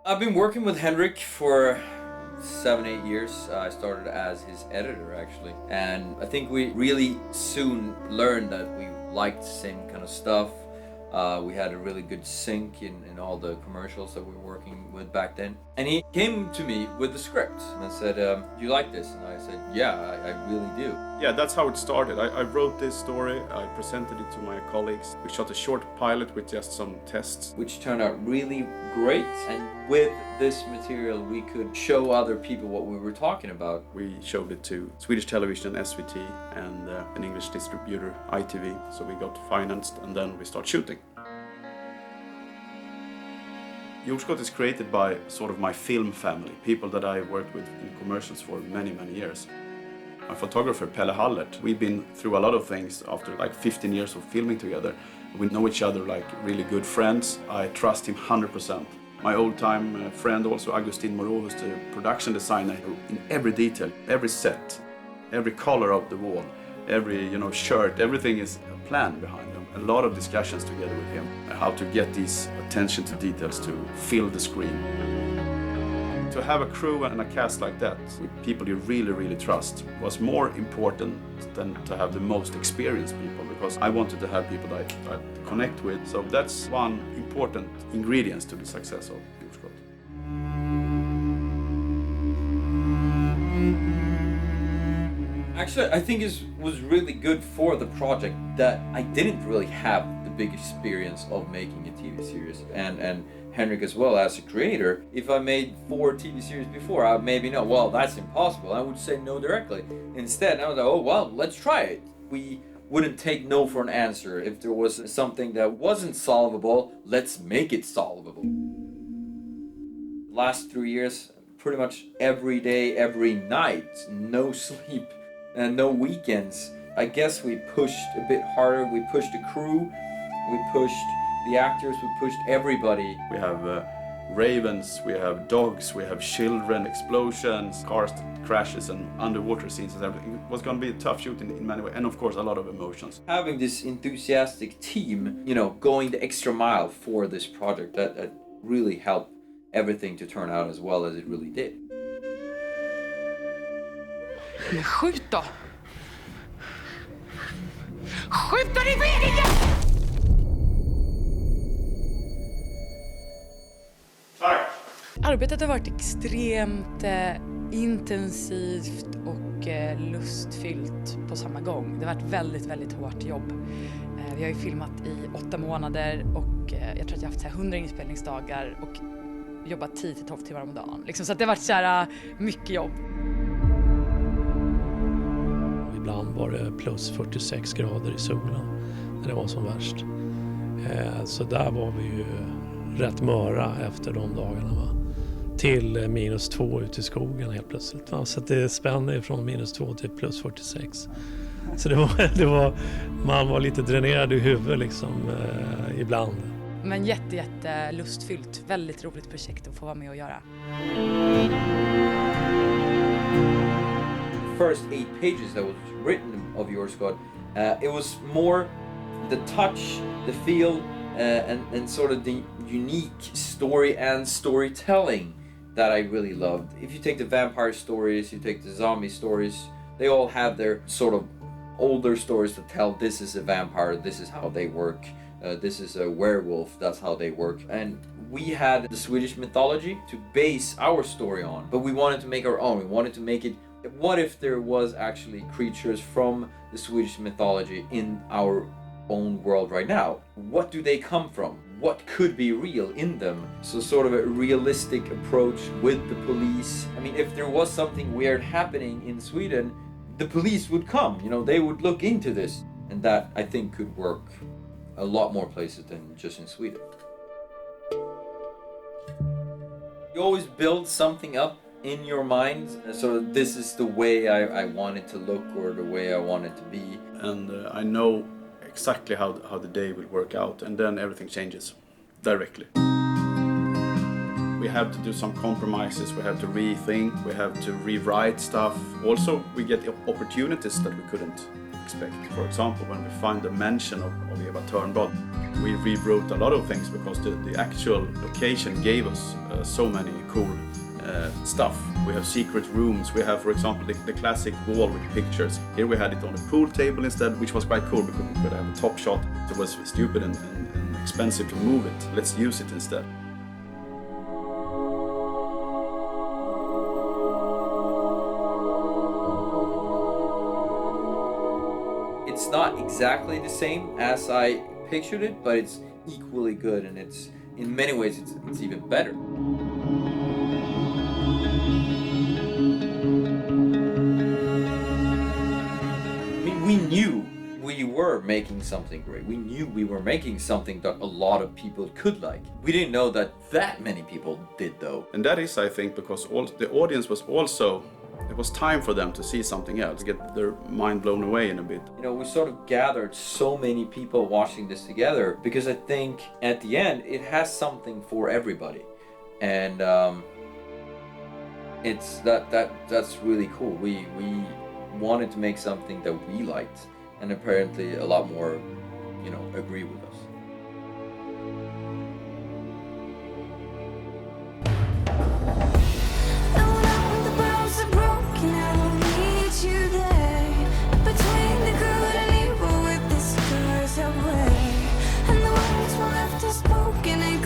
I've been working with Henrik for 7-8 years. I started as his editor actually, and I think we really soon learned that we liked the same kind of stuff. We had a really good sync in all the commercials that we were working with back then. And he came to me with the script and said, do you like this? And I said, yeah, I really do. Yeah, that's how it started. I wrote this story, I presented it to my colleagues. We shot a short pilot with just some tests. Which turned out really great. And with this material, we could show other people what we were talking about. We showed it to Swedish Television, SVT, and an English distributor, ITV. So we got financed and then we start shooting. Jordskott is created by sort of my film family, people that I worked with in commercials for many, many years. My photographer, Pelle Hallert, we've been through a lot of things after like 15 years of filming together. We know each other like really good friends. I trust him 100%. My old-time friend also, Agustin Moreau, who's the production designer, who in every detail, every set, every color of the wall, every shirt, everything is a plan behind them. A lot of discussions together with him, how to get these attention to details to fill the screen. To have a crew and a cast like that, with people you really, really trust, was more important than to have the most experienced people, because I wanted to have people that I connect with. So that's one important ingredient to the success of Jordskott. Actually, I think it was really good for the project that I didn't really have the big experience of making a TV series. And Henrik as well as a creator, if I made 4 TV series before, I maybe know, well, that's impossible. I would say no directly. Instead, I was like, oh, well, let's try it. We wouldn't take no for an answer. If there was something that wasn't solvable, let's make it solvable. Last 3 years, pretty much every day, every night, no sleep and no weekends. I guess we pushed a bit harder. We pushed the crew, we pushed the actors, we pushed everybody. We have ravens, we have dogs, we have children, explosions, cars crashes and underwater scenes and everything. It was going to be a tough shoot in many ways, and of course a lot of emotions. Having this enthusiastic team, going the extra mile for this project, that really helped everything to turn out as well as it really did. Skjut då! Skjut då, din vägen! Tack! Arbetet har varit extremt intensivt och lustfyllt på samma gång. Det har varit väldigt, väldigt hårt jobb. Vi har ju filmat i 8 månader och jag tror att jag har haft 100 inspelningsdagar och jobbat 10-12 timmar om dagen. Så att det har varit så här mycket jobb. Ibland var det plus 46 grader i solen när det var som värst. Så där var vi ju rätt möra efter de dagarna. Va? Till -2 ute i skogen helt plötsligt. Va? Så att det spänner från -2 till plus 46. Så man var lite dränerad i huvudet ibland. Men jätte lustfyllt. Väldigt roligt projekt att få vara med och göra. First 8 pages that was written of Jordskott, it was more the touch, the feel, and sort of the unique story and storytelling that I really loved. If you take the vampire stories, you take the zombie stories, they all have their sort of older stories to tell. This is a vampire, this is how they work. This is a werewolf, that's how they work. And we had the Swedish mythology to base our story on, but we wanted to make our own. We wanted to make it, what if there was actually creatures from the Swedish mythology in our own world right now? What do they come from? What could be real in them? So sort of a realistic approach with the police. I mean, if there was something weird happening in Sweden, the police would come, they would look into this. And that, I think, could work a lot more places than just in Sweden. You always build something up in your mind, so this is the way I want it to look, or the way I want it to be. And I know exactly how the day will work out, and then everything changes directly. We have to do some compromises, we have to rethink, we have to rewrite stuff. Also, we get opportunities that we couldn't expect. For example, when we find the mention of Eva Törnblad. We rewrote a lot of things because the actual location gave us so many cool stuff. We have secret rooms. We have, for example, the classic wall with pictures. Here we had it on a pool table instead, which was quite cool because we could have a top shot. It was stupid and expensive to move it. Let's use it instead. It's not exactly the same as I pictured it, but it's equally good, and it's in many ways it's even better. I mean, we knew we were making something great. We knew we were making something that a lot of people could like. We didn't know that many people did, though. And that is, I think, because the audience was also, it was time for them to see something else, get their mind blown away in a bit. You know, we sort of gathered so many people watching this together because I think at the end it has something for everybody, and it's that's really cool. We wanted to make something that we liked, and apparently a lot more, you know, agree with us. And the words were left unspoken and